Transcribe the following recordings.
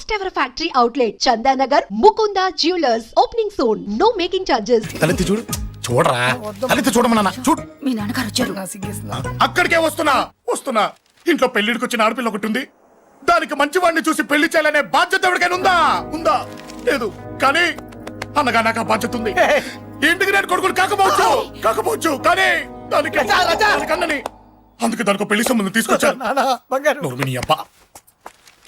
First ever factory outlet, Chandanagar, Mukunda Jewelers. Opening soon. No making charges. తలెత్తి చూడు. చూడరా, తలెత్తి చూడమన్నా. చూడు. మీ నాన్నగారు వచ్చారు. అక్కడికే వస్తున్నా. ఇంట్లో పెళ్లిడికి వచ్చిన ఆడపిల్ల ఒకటి ఉంది. దానికి మంచి వాడిని చూసి పెళ్లి చేయాలనే బాధ్యత ఎవరికైనా ఉందా? లేదు. కానీ అన్నగా నాకు ఆ బాధ్యత ఉంది. ఇంటికి నేను కొడుకుని కాకపోవచ్చు కానీ దానికి అన్నని. అందుకే దానికి పెళ్లి సంబంధం తీసుకొచ్చాను. నోర్మిని అబ్బా,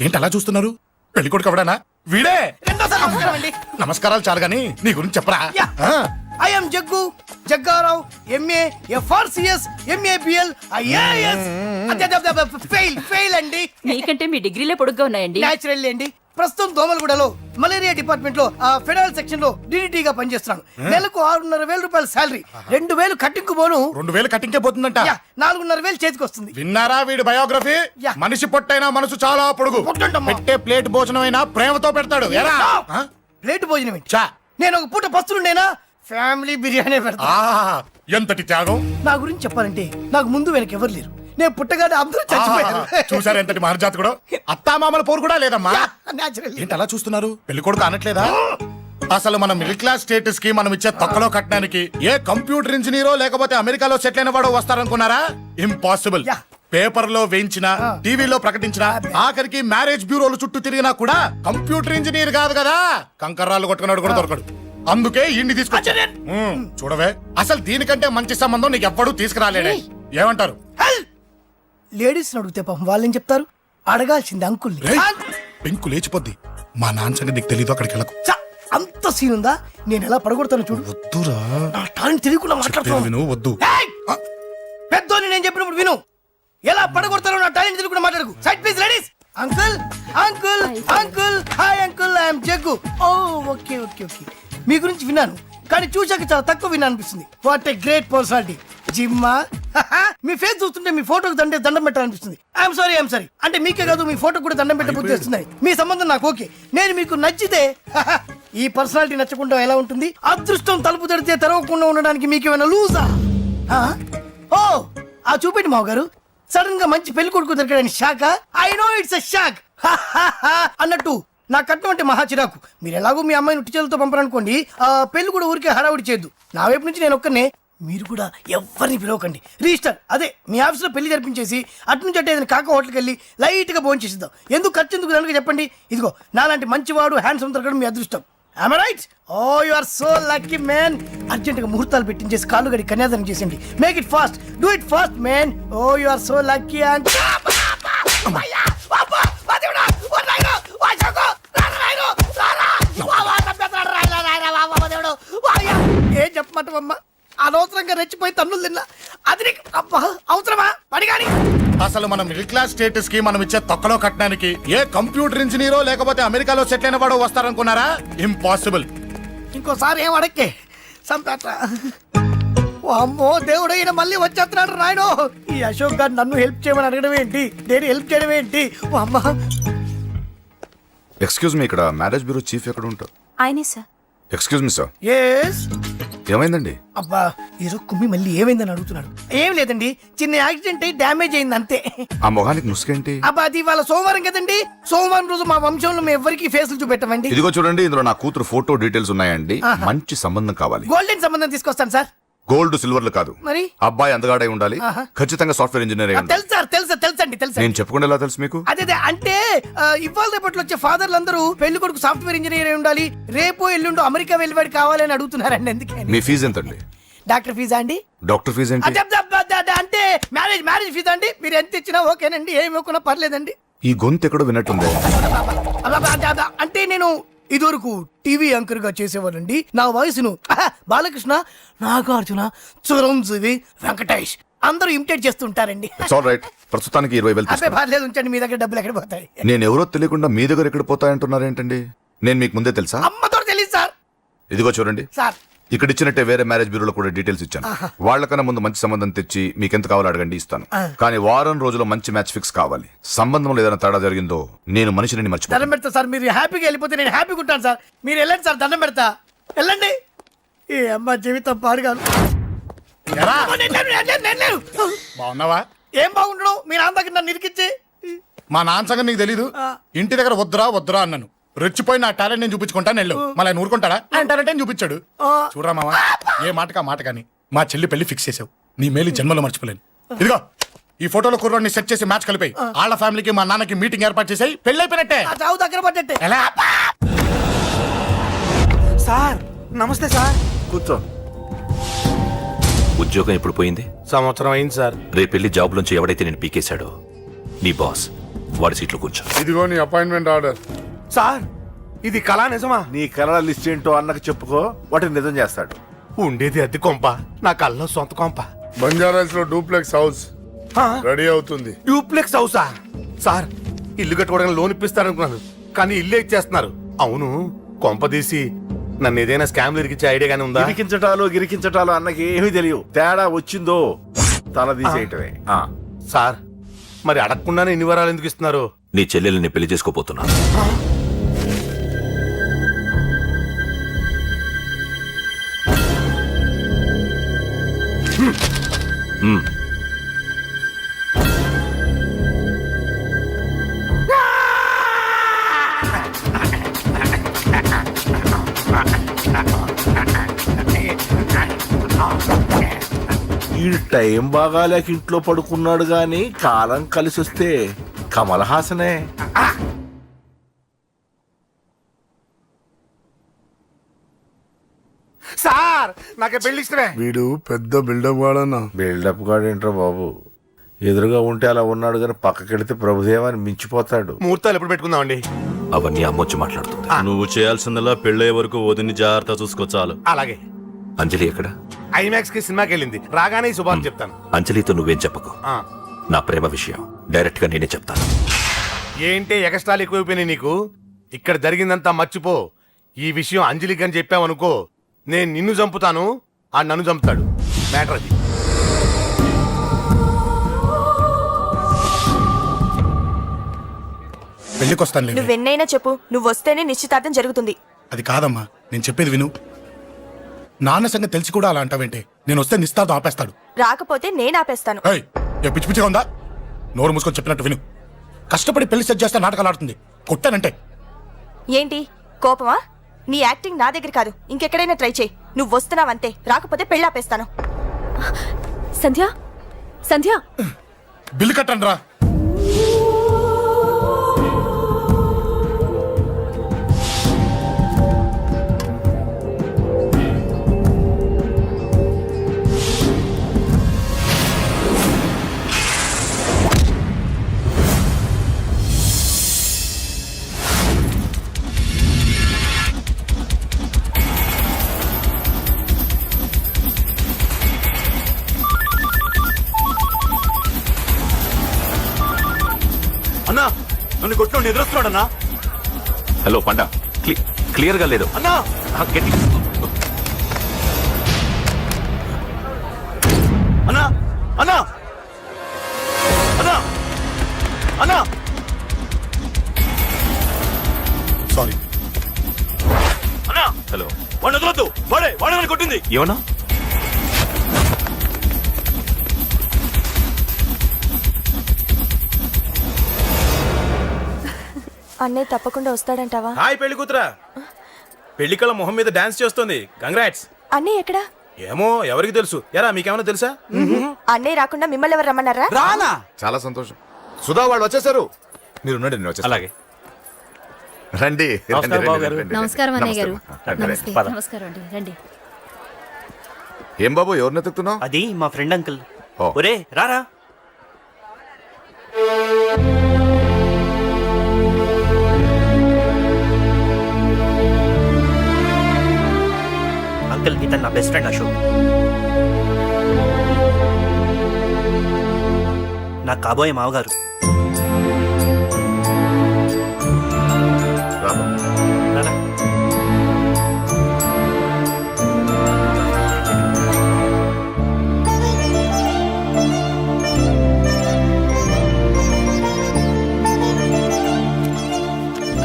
ఏంటి అలా చూస్తున్నారు? పెళ్లి కొడుకు ఎవడానా? వీడే. నమస్కారాలు చాలు గాని నీ గురించి చెప్పరా. I am Jaggu, Jaggarao, MA, FRCS, MABL, IAS. Fail అండి. మీకంటే మీ డిగ్రీలే పొడుగ్గా ఉన్నాయండి. న్యాచురల్ అండి. ప్రస్తుతం దోమలగూడలో మలేరియా డిపార్ట్మెంట్ లో ఫెడరల్ సెక్షన్ లో DDT గా పనిచేస్తున్నాను. నెలకు 6,500 రూపాయల శాలరీ, 2,000 కట్టింగ్ పోను. 2,000 కట్టింకే పోతుందంట. 4,500 చేతికి వస్తుంది. విన్నారా వీడి బయోగ్రఫీ? మనిషి పొట్టైనా మనసు చాలా పొడుగు. పెట్టే ప్లేట్ భోజనం అయినా ప్రేమతో పెడతాడు. ప్లేట్ భోజనం నేను ఒక పూట పస్తులుండేనా? ఫ్యామిలీ బిర్యానీ పెడతా. ఎంతటి త్యాగం! నా గురించి చెప్పాలంటే నాకు ముందు వెనక ఎవరు లేరు. నేను పుట్టగానే అందరూ చచ్చిపోయారు. చూసారు ఎంతటి మహర్జాతకుడు. అత్తామామల పోరు కూడా లేదమ్మా. ఏంటి అలా చూస్తున్నారు? పెళ్లి కొడుకు అనట్లేదా? అసలు మన మిడిల్ క్లాస్ స్టేటస్ కి మనం ఇచ్చే తక్కువలో కట్టడానికి ఏ కంప్యూటర్ ఇంజనీరో లేకపోతే అమెరికాలో సెటిల్ అయిన వాడు వస్తారనుకున్నారా? ఇంపాసిబుల్. పేపర్ లో వేయించిన, టీవీలో ప్రకటించిన, ఆఖరికి మ్యారేజ్ బ్యూరోలు చుట్టూ తిరిగినా కూడా కంప్యూటర్ ఇంజనీర్ కాదు కదా, కంకర్రాలు కొట్టుకున్నాడు కూడా దొరకడు. అందుకే ఇండి తీసుకొచ్చా. చూడవే, అసలు దీనికంటే మంచి సంబంధం నీకు ఎవ్వడూ తీసుకురాలేడే. ఏమంటారు? లేడీస్ అడిగితే పాపం వాళ్ళేం చెప్తారు? అడగాల్సింది అంకుల్. పెంకు లేచిపోద్ది. మా నాన్న సంగతి నీకు తెలీదు. అక్కడికి వెళ్ళకు. అంత సీన్ ఉందా? నేను ఎలా పడగొడతాను చూడు. వద్దురా, నా టాలెంట్ తెలియకుండా మాట్లాడుతున్నాను. వద్దు. పెద్దోని నేను చెప్పినప్పుడు విను. ఎలా పడగొడతారో నా టాలెంట్ తెలియకుండా మాట్లాడకు. Side please ladies. Uncle uncle uncle hi uncle, I'm Jaggu. Oh okay okay okay. మీ గురించి విన్నాను కానీ చూశాక చాలా తక్కువ విన్నా అనిపిస్తుంది. What a great personality. జిమ్మా, మీ ఫేస్ చూస్తుంటే మీ ఫోటోకి దండం పెట్టాలనిపిస్తుంది. I'm sorry. అంటే మీకే కాదు, మీ ఫోటో కూడా దండం పెట్టే బుద్ధి వస్తుంది. మీ సంబంధం నాకు ఓకే. నేను మీకు నచ్చితే ఈ పర్సనాలిటీ నచ్చకుండా ఎలా ఉంటుంది? అదృష్టం తలుపు తడితే తెరవకుండా ఉండడానికి మీకు ఏమైనా లూజా? ఓ ఆ చూపెట్టి మావ గారు. సడన్ గా మంచి పెళ్లి కొడుకు దొరికాడని shock. I know it's a shock అన్నట్టు నా కట్నం అంటే మహా చిరాకు. మీరు ఎలాగో మీ అమ్మాయిని ఉట్టి చేతులతో పంపరనుకోండి, పెళ్లి కూడా ఊరికే హడావుడి చేయొద్దు. నా వైపు నుంచి నేను ఒక్కనే, మీరు కూడా ఎవరిని పిలవకండి. రిజిస్టర్ అదే మీ ఆఫీస్లో పెళ్లి జరిపించేసి అటు నుంచి అంటే ఏదైనా కాక హోటల్కి వెళ్ళి లైట్గా భోజనం చేసిద్దాం. ఎందుకు ఖర్చు ఎందుకు దానికి చెప్పండి. ఇదిగో నాలాంటి మంచివాడు హ్యాండ్సమ్ దొరకడం మీ అదృష్టం. Am I right? Oh, you are so lucky, man. అర్జెంటుగా ముహూర్తాలు పెట్టించేసి కాళ్ళు గడి కన్యాదానం చేసింది. Make it fast. Do it fast, man. Oh, you are so lucky and ఏం చెప్పమంటావమ్మా? అనవసరంగా రెచ్చిపోయి తన్నులు తిన్నా. అది నీకు అవసరమా? పడిగాని అసలు మన మిడిల్ క్లాస్ స్టేటస్ కి మనం ఇచ్చే తక్కువలో కట్టడానికి ఏ కంప్యూటర్ ఇంజనీరో లేకపోతే అమెరికాలో సెటిల్ అయిన వాడు వస్తారనుకున్నారా? ఇంపాసిబుల్. ఇంకోసారి ఏం అడక్కే సంపేట. అమ్మో దేవుడు, ఈయన మళ్ళీ వచ్చేస్తున్నాడు రాయడు. ఈ అశోక్ గారు నన్ను హెల్ప్ చేయమని అడగడం ఏంటి, నేను హెల్ప్ చేయడం ఏంటి? అమ్మా ఎక్స్క్యూజ్ మీ, ఇక్కడ మ్యారేజ్ బ్యూరో చీఫ్ ఎక్కడ ఉంటారు? ఆయనే sir. Excuse me sir. Yes. ఏమైందండి? అబ్బా ఈరోజు కుమ్మి మళ్ళీ ఏమైందని అడుగుతున్నాడు. ఏం లేదండి, చిన్న యాక్సిడెంట్ అయ్యి డ్యామేజ్ అయింది అంతే. ఆ మొహానికి ముసుకేంటి? అబ్బా అది ఇవాళ సోమవారం కదండి. సోమవారం రోజు మా వంశంలో మేము ఎవరికి ఫేసులు చూపెట్టమండి. ఇదిగో చూడండి, ఇందులో నా కూతురు ఫోటో డీటెయిల్స్ ఉన్నాయండి. మంచి సంబంధం కావాలి. గోల్డెన్ సంబంధం తీసుకొస్తాను సార్. గోల్డ్ సిల్వర్లు కాదు, మరి అబ్బాయి అందగాడై ఉండాలి. ఖచ్చితంగా సాఫ్ట్వేర్ ఇంజనీర్ అయి ఉండాలి. తెలుసండి. నేను చెప్పకుండా ఎలా తెలుసు మీకు? అదే అంటే ఇవాళ రేపట్లో వచ్చే ఫాదర్లు అందరూ పెళ్లి కొడుకు సాఫ్ట్వేర్ ఇంజనీర్ అయి ఉండాలి, రేపు ఎల్లుండో అమెరికా వెళ్ళివాడు కావాలని అడుగుతున్నారండి. ఎందుకే? మీ ఫీజు ఎంతండి? డాక్టర్ ఫీజా అండి? డాక్టర్ ఫీజు ఏంటి? అంటే మ్యారేజ్ ఫీజా అండి. మీరు ఎంత ఇచ్చినా ఓకేనండి, ఏమి ఇవ్వకున్నా పర్లేదండి. ఈ గొంతు ఎక్కడో విన్నట్టుంది. అంటే నేను ఇదివరకు టీవీ యాంకర్ గా చేసేవాళ్ళండి. నా వయసును బాలకృష్ణ, నాగార్జున, చిరంజీవి, వెంకటేష్ అందరూ ఇమిటేట్ చేస్తుంటారండి. ప్రస్తుతానికి 20,000. పర్లేదు ఉంచండి, మీ దగ్గర డబ్బులు ఎక్కడ పోతాయి? నేను ఎవరో తెలియకుండా మీ దగ్గర ఎక్కడ పోతాయంటున్నారేంటండి? నేను మీకు ముందే తెలుసా? అమ్మతో తెలియదు సార్. ఇదిగో చూడండి సార్, ఇక్కడ ఇచ్చినట్టే వేరే మ్యారేజ్ బ్యూరోలో కూడా డీటెయిల్స్ ఇచ్చాను. వాళ్ళకన్నా ముందు మంచి సంబంధం తెచ్చి మీకు ఎంత కావాలో అడగండి, ఇస్తాను. కానీ వారం రోజుల్లో మంచి మ్యాచ్ ఫిక్స్ కావాలి. సంబంధంలో ఏదైనా తేడా జరిగిందో నేను మనిషిని మర్చిపోతాను. దండం పెడతా సార్. మీరు హ్యాపీగా వెళ్ళిపోతే నేను హ్యాపీగా ఉంటాను సార్. మీరు వెళ్ళండి సార్, దండం పెడతా. వెళ్ళండి. ఏ అమ్మ జీవితం పాడుగాను. బాగున్నావా? ఏం బాగుండడం? మీరు అందరికి నన్ను ఇరికిచ్చి మా నాన్న సంగతి నీకు తెలీదు. ఇంటి దగ్గర వద్దురా అన్నాను. రెచ్చిపోయి నా టాలెంట్ నేను చూపించుకుంటాను వెళ్ళు. మళ్ళీ ఆయన ఊరుకుంటాడా? ఆయన టాలెంట్ అని చూపించాడు. చూడరా మామ, ఏ మాటకా మాట కానీ మా చెల్లి పెళ్లి ఫిక్స్ చేసావు. నీ మేలు జన్మలో మర్చిపోలేను. ఇదిగో ఈ ఫోటోలో కుర్రోడిని సెట్ చేసి మ్యాచ్ కలిపాయి. వాళ్ళ ఫ్యామిలీకి మా నాన్నకి మీటింగ్ ఏర్పాటు చేసాయి. పెళ్లి అయిపోయినట్టే. ఆ చావు దగ్గర పడ్డట్టే. ఎలా? సార్ నమస్తే సార్. కూర్చో. ఉద్యోగం ఎప్పుడు పోయింది? సంవత్సరం అయింది సార్. రేపెళ్ళి జాబ్ నుంచి ఎవడైతే నేను పీకేశాడో నీ బాస్ వాడి సీట్లో కూర్చో. ఇదిగో నీ అపాయింట్మెంట్ ఆర్డర్. సార్ ఇది కళా నిజమా? నీ కలల లిస్ట్ ఏంటో అన్నకు చెప్పుకో, వాటిని నిజం చేస్తాడు. ఉండేది అద్దె కొంప, నా కళ్ళలో సొంత కొంప. బంజారాస్ లో డూప్లెక్స్ హౌస్ ఆ, రెడీ అవుతుంది. డూప్లెక్స్ హౌసా? సార్ ఇల్లు కట్టుకోవడానికి లోన్ ఇప్పిస్తారనుకున్నాను, కానీ ఇల్లే ఇచ్చేస్తున్నారు. అవును, కొంప తీసి నన్ను ఏదైనా స్కామ్ ఇరికిచ్చే ఐడియా గానీ ఉందా? గిరికించటాలు అన్నకి ఏమీ తెలియవు. తేడా వచ్చిందో తల తీసేయటమే. సార్ మరి అడగకుండానే ఇన్ని వరాలు ఎందుకు ఇస్తున్నారు? నీ చెల్లెల్ని పెళ్లి చేసుకోపోతున్నా. ఈ టైం బాగాలేక ఇంట్లో పడుకున్నాడు గాని కాలం కలిసి వస్తే కమల్ హాసనే. సార్ నాకే పెళ్లి ఇష్టమే. వీడు పెద్ద బిల్డప్ వాడన్నా. బిల్డప్ గాడేంట్రా బాబు, ఎదురుగా ఉంటే అలా ఉన్నాడు గాని పక్కకెడితే ప్రభుదేవాన్ని మించిపోతాడు. ముహూర్తాలు ఎప్పుడు పెట్టుకుందామండి? అవన్నీ అమ్మొచ్చి మాట్లాడుతుంది. నువ్వు చేయాల్సిందల్లా పెళ్ళే వరకు వదిని జాగ్రత్త చూసుకో చాలు. అలాగే. అంజలి ఎక్కడ? ఐమాక్స్ కి సినిమాకి వెళ్ళింది, రాగానే ఈ శుభాన్ని చెప్తాను. అంజలితో నువ్వేం చెప్పకు. ఆ. నా ప్రేమ విషయం డైరెక్ట్ గా నేనే చెప్తాను. ఏంటి ఎగస్ట్రాలు ఎక్కువైపోయినాయి నీకు? ఇక్కడ జరిగిందంతా మర్చిపో. ఈ విషయం అంజలికి అని చెప్పావనుకో, నేను నిన్ను చంపుతాను, ఆ నన్ను చంపుతాడు. మ్యాటర్ అది. పెళ్లికొస్తాను. నువ్వెన్నైనా చెప్పు, నువ్వు వస్తేనే నిశ్చితార్థం జరుగుతుంది. అది కాదమ్మా, నేను చెప్పేది విను. నాన్న సంగతి తెలిసి కూడా అలా అంటావేంటి? నేను వస్తే నిస్తాతో ఆపేస్తాడు. రాకపోతే నేను ఆపేస్తాను. ఏయ్, ఏ పిచ్చి పిచ్చిగా ఉందా? నోరు మూసుకొని చెప్పినట్టు విను. కష్టపడి పెళ్లి సెట్ చేస్తే నాటకాలు ఆడుతుంది. కొట్టానంటే ఏంటి కోపమా? నీ యాక్టింగ్ నా దగ్గర కాదు, ఇంకెక్కడైనా ట్రై చేయి. నువ్వు వస్తున్నావంతే, రాకపోతే పెళ్ళి ఆపేస్తాను. సంధ్య సంధ్య బిల్లు కట్టండి రా. అన్నా నన్ను కొట్టు ఎదురొస్తున్నాడన్నా. హలో పండా, క్లియర్ గా లేదు అన్నా. గట్టి. అన్నా అన్నా అన్నా అన్నా. సారీ. అన్నా హలో, వాడిని వదలొద్దు. వాడే నన్ను కొట్టింది. ఏమన్నా? అన్నయ్య తప్పకుండా వస్తాడంటావా? హాయ్ పెళ్లి కూతురా. పెళ్లి కళ మొహం మీద డాన్స్ చేస్తుంది. కంగ్రాట్స్. అన్నయ్య ఎక్కడా? ఏమో ఎవరికి తెలుసు. ఎరా మీకేమైనా తెలుసా? అన్నయ్య రాకుండా మిమ్మల్ని ఎవరు రమ్మన్నారా? రానా? చాలా సంతోషం. సుధా వాళ్ళు వచ్చేసారు. మీరు ఉండండి, నేను వచ్చేస్తాను. అలాగే. రండి. నమస్కారం బాబు గారు. నమస్కారం అన్నయ్య గారు. నమస్తే. నమస్తే. నమస్కారం అండి, రండి. ఏం బాబు, ఎవరిని ఎత్తుకుతున్నావు? అది మా ఫ్రెండ్ అంకుల్. ఓ. ఒరే రారా. అంకుల్ ఇతను నా బెస్ట్ ఫ్రెండ్ అశోక్. నా కాబోయే మావగారు. రాబా. రారా.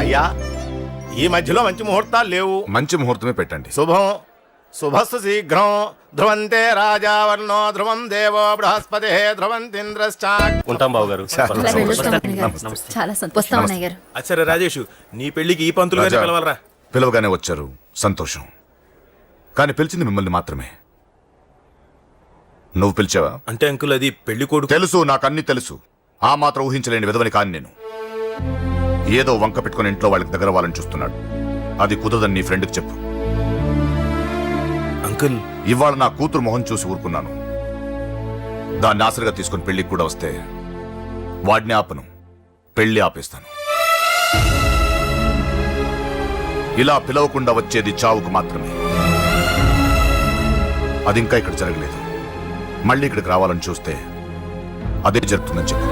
అయ్యా, ఈ మధ్యలో మంచి ముహూర్తాలు లేవు. మంచి ముహూర్తమే పెట్టండి. శుభం. శుభస్సు శీఘ్రం ధ్రువంతే రాజా వర్ణో ధ్రువం దేవో బృహస్పతి ధ్రువంతింద్రశ్చా. ఉంటాం బాబు గారు. అలా వెళ్ళొస్తాం అన్నయ్య గారు. చాలా వస్తాం అన్నయ్య గారు. అచ్చరే రాజేష్, నీ పెళ్లికి ఈ పంతులు గారిని రాజా, పిలవాలరా. పిలవగానే వచ్చారు, సంతోషం. కానీ పిలిచింది మిమ్మల్ని మాత్రమే. నువ్వు పిలిచావా? అంటే అంకుల్ అది పెళ్లి కొడుకు. తెలుసు, నాకు అన్ని తెలుసు. ఆ మాత్రం ఊహించలేని విధవని కాని నేను. ఏదో వంక పెట్టుకుని ఇంట్లో వాళ్ళకి దగ్గర వాళ్ళని చూస్తున్నాడు. అది కుదరదని నీ ఫ్రెండ్కి చెప్పు. అంకుల్, ఇవాళ నా కూతురు మొహం చూసి ఊరుకున్నాను. దాన్ని ఆసరిగా తీసుకుని పెళ్లికి కూడా వస్తే వాడిని ఆపను, పెళ్లి ఆపేస్తాను. ఇలా పిలవకుండా వచ్చేది చావుకు మాత్రమే. అది ఇంకా ఇక్కడ జరగలేదు. మళ్ళీ ఇక్కడికి రావాలని చూస్తే అదే జరుగుతుందని చెప్పు.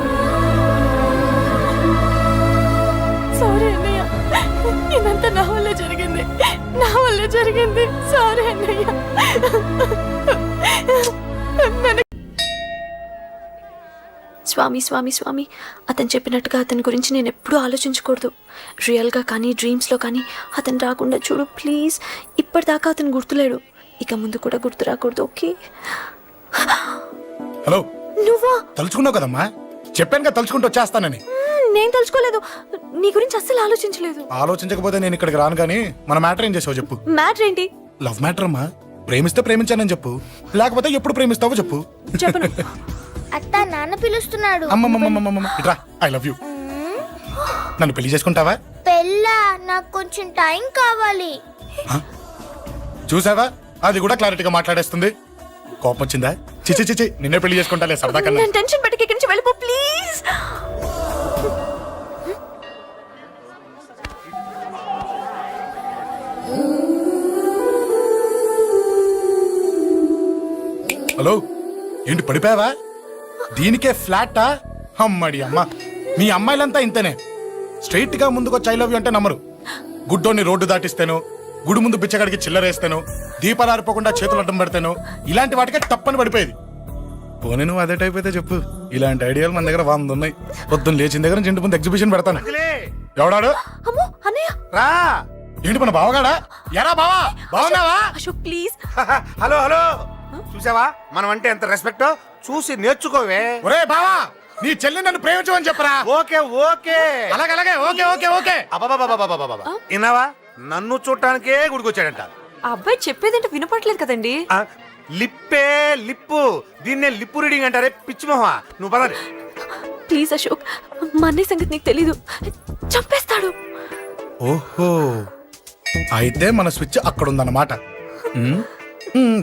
సారీ అన్నయ్య, ఇదంతా నా వల్ల జరిగింది, నా వల్ల జరిగింది. సారీ అన్నయ్య. స్వామి స్వామి స్వామి, అతను చెప్పినట్టుగా అతని గురించి నేను ఎప్పుడూ ఆలోచించకూడదు. రియల్గా కానీ డ్రీమ్స్లో కానీ అతను రాకుండా చూడు ప్లీజ్. ఇప్పటిదాకా అతను గుర్తులేడు, ఇక ముందు కూడా గుర్తు రాకూడదు. ఓకే? హలో, నువ్వా? తలుచుకున్నావు కదమ్మా, చెప్పాను కదా తలుచుకుంటూ వచ్చేస్తానని. నేను తలుచుకోలేదు, నీ గురించి అస్సలు ఆలోచించలేదు. ఆలోచించకపోతే నేను ఇక్కడికి రాను. కానీ మన మ్యాటర్ ఏం చేసావు చెప్పు. మ్యాటర్ ఏంటి? లవ్ మ్యాటర్ అమ్మా. ప్రేమిస్తే ప్రేమించానని చెప్పు, లేకపోతే ఎప్పుడు ప్రేమిస్తావో చెప్పు. చెప్పను. అత్త, నాన్న పిలుస్తున్నాడు. అమ్మమ్మమ్మమ్మమ్మ, ఇట్రా. I love you. నన్ను పెళ్లి చేసుకుంటావా? పెళ్ళా? నాకు కొంచెం టైం కావాలి. చూసావా, అది కూడా క్లారిటీగా మాట్లాడేస్తుంది. కోపం వచ్చిందా? చిచి చిచి, నిన్నే పెళ్లి చేసుకుంటాలే సరదా కన్నా. నేను టెన్షన్ పెట్టి ఇక్కడి నుంచి వెళ్ళిపో ప్లీజ్. హలో, ఏంటి పడిపోయావా? దీనికే ఫ్లాటా? అమ్మడి అమ్మ, మీ అమ్మాయిలంతా ఇంతనే. స్ట్రైట్ గా ముందుకొచ్చి ఐ లవ్ యూ అంటే నమ్మరు. గుడ్డోని రోడ్డు దాటిస్తాను, గుడి ముందు బిచ్చగాడికి చిల్లరేస్తాను, దీపాలు ఆరిపోకుండా చేతులు అడ్డం పెడతాను. ఇలాంటి వాటికే తప్పని పడిపోయేది. పోనీ నువ్వు అదే టైప్ అయితే చెప్పు. ఇలాంటి ఐడియాలు మన దగ్గర 100 ఉన్నాయి. పొద్దున్న లేచిన దగ్గర ఇంటి ముందు ఎగ్జిబిషన్ పెడతాను. ఎవడాడు? అమ్మో అన్నయ్య. రా. ఏంటి మన బావగాడా? ఎరా బావా, బావున్నావా? అశోక్ ప్లీజ్. హలో హలో, చూసావా మనం అంటే ఎంత రెస్పెక్ట్? చూసి నేర్చుకోవే. ఒరే బావా, నీ చెల్లి నన్ను ప్రేమించమని చెప్పరా. ఓకే ఓకే, అలాగే ఓకే ఓకే ఓకే. అబాబాబాబాబాబాబా, విన్నావా? నన్ను చూడటానికే గుడికొచ్చాడంట. ఆ అబ్బాయి చెప్పేదంటే వినపట్లేదు కదండి. ఆ, లిప్పే లిప్పు, దీన్నే లిప్పు రీడింగ్ అంటారే పిచ్చి మొహ. నువ్వు పదండి. ప్లీజ్ అశోక్, మా అన్నయ్య సంగతి నీకు తెలీదు, చంపేస్తాడు. ఓహో, అయితే మన స్విచ్ అక్కడ ఉందన్నమాట.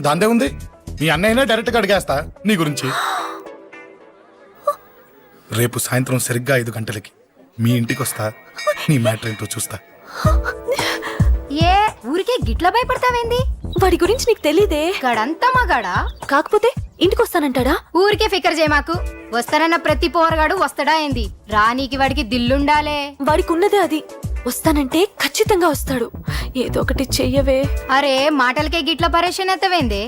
దాందే ఉంది. మీ అన్నయ్యనే డైరెక్ట్ గా అడిగేస్తా నీ గురించి. రేపు సాయంత్రం సరిగ్గా 5 గంటలకి మీ ఇంటికి వస్తా. నీ మ్యాటర్ ఏంటో చూస్తా. ఏ ఊరికే గిట్ల భయపడతావేంది? వాడి గురించి నీకు తెలీదే. గడంతా మగాడా? కాకపోతే ఇంటికి వస్తానంటాడా? ఊరికే ఫికర్ చేయమాకు. వస్తానన్న ప్రతి పోరగాడు వస్తాడా ఏంది? రానీకి వాడికి దిల్లుండాలే. వాడికి ఉన్నదే అది. వస్తానంటే ఖచ్చితంగా వస్తాడు. ఏదో ఒకటి చెయ్యవే. అరే, మాటలకే గిట్ల పరేషన్ ఎత్తవేంది?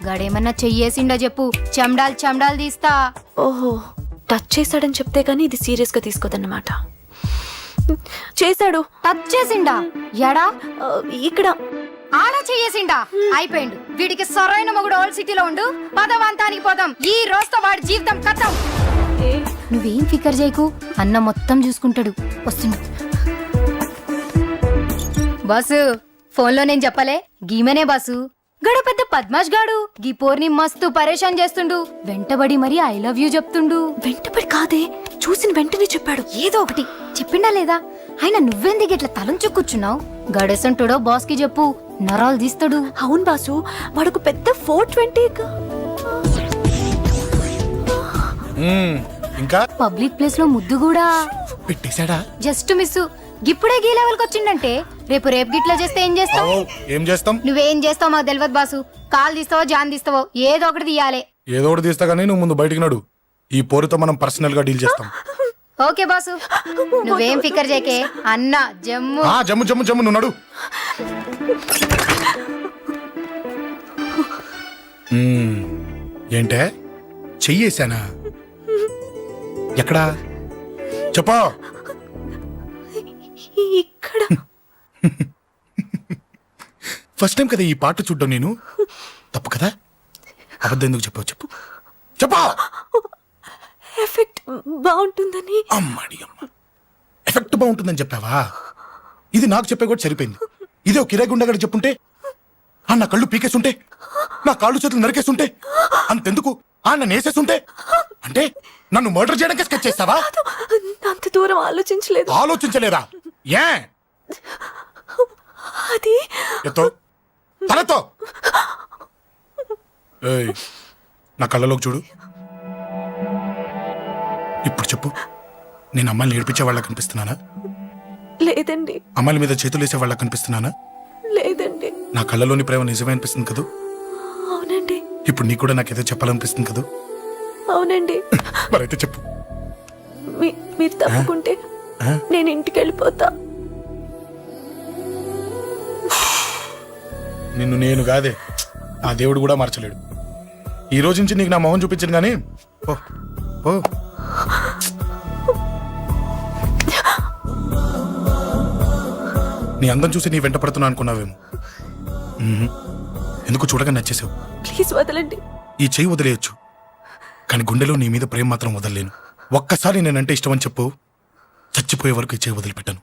గడేమన్నా చెయ్యేసిండా చెప్పు, చెమ్డాల్ తీస్తా. ఓహో, టచ్ చేశాడని చెప్తే గానీ ఇది సీరియస్ గా తీసుకోదన్నమాట. చేశాడు. టచ్ చేసిండా? ఎడా? ఇక్కడ. ఆడా చెయ్యేసిండా? అయిపోయిండు. వీడికి సరైన మొగుడు ఓల్డ్ సిటీలో ఉండు. పదవంతానికి పోదాం. ఈ రోజుతో వాడి జీవితం కథం. నువ్వేం ఫికర్ చేయకు, అన్న మొత్తం చూసుకుంటాడు. వస్తుండు. బాసు, ఫోన్లో నేను చెప్పలే, గీమనే బాసు. గడ పెద్ద పద్మాష్ గాడు గీ పోర్ని మస్తు పరేషాన్ చేస్తుండు. వెంటబడి మరి ఐ లవ్ యూ చెప్తుండు. వెంటబడి కాదే, చూసిన వెంటనే చెప్పాడు. ఏదో ఒకటి చెప్పిండా లేదా? ఆయన నువ్వెందుకు ఇట్లా తలంచు కూర్చున్నావు? గడేసంటుడో బాస్ కి చెప్పు, నరాలు తీస్తాడు. అవును బాసు, వాడుకు పెద్ద 420. ఇంకా పబ్లిక్ ప్లేస్ లో ముద్దు కూడా పెట్టేశాడా? Just miss. ఇప్పుడే గీ లెవెల్ కి వచ్చిండంటే రేపు గిట్లా చేస్తే ఏం చేస్తావు? ఏం చేస్తాం? నువ్వేం చేస్తావు మాకు తెలియదు బాసు. కాల్ తీస్తావో జాన్ తీస్తావో ఏదో ఒకటి తీయాలి. ఏదో ఒకటి తీస్తా కానీ నువ్వు ముందు బయటికి నడు. ఈ పోరుతో మనం పర్సనల్ గా డీల్ చేస్తాం. ఓకే బాసు, నువ్వేం ఫికర్ చేకే. అన్న జమ్ము. జమ్ము జమ్ము జమ్ము, నువ్వు నడు. ఏంటే చెయ్యేశానా? ఎక్కడా చెప్పా? ఇక్కడ. ఫస్ట్ టైం కదా ఈ పాట చూడ్డం నేను. తప్పు కదా? అబద్ధం ఎందుకు చెప్పావు చెప్పు చెప్పా. ఎఫెక్ట్ బాగుంటుందని. అమ్మాడి అమ్మ, ఎఫెక్ట్ బాగుంటుందని చెప్పావా? ఇది నాకు చెప్పే కూడా సరిపోయింది. ఇదే ఒక కిరాయి గుండెగాడు చెప్పుంటే, నా కళ్ళు పీకేస్తుంటే, నా కాళ్ళు చేతులు నరికేస్తుంటే, అంతెందుకు నన్ను వేసేస్తుంటే, అంటే నన్ను మర్డర్ చేయడానికి స్కెచ్ చేస్తావా? అంత దూరం ఆలోచించలేదు. ఆలోచించలేదా? ఏ అది ఎత్తో తలతో. ఏయ్, నా కళ్ళలోకి చూడు. ఇప్పుడు చెప్పు, నేను అమ్మాయిని ఏడిపించే వాళ్ళ కనిపిస్తున్నానా? లేదండి. అమ్మాయిల మీద చేతులు వేసే వాళ్ళ కనిపిస్తున్నానా? లేదండి. నా కళ్ళలోని ప్రేమ నిజమే అనిపిస్తుంది కదూ? అవునండి. ఇప్పుడు నీకు కూడా నాకేదో చెప్పాలనిపిస్తుంది కదూ? అవునండి. మరైతే చెప్పు. మీరు తప్పుకుంటే నేను ఇంటికి వెళ్ళిపోతా. నిన్ను నేను కాదే, ఆ దేవుడు కూడా మార్చలేడు. ఈ రోజు నుంచి నీకు నా మొహం చూపించను కానీ ఓ ఓ. నీ అందం చూసి నీ వెంట పడుతున్నా అనుకున్నావేమో. ఎందుకు చూడగా నచ్చేసావు. ప్లీజ్ వదలండి. ఈ చెయ్యి వదిలేయచ్చు, కానీ గుండెలో నీ మీద ప్రేమ మాత్రం వదలలేను. ఒక్కసారి నేనంటే ఇష్టమని చెప్పు, చచ్చిపోయే వరకు ఈ చెయ్యి వదిలిపెట్టాను.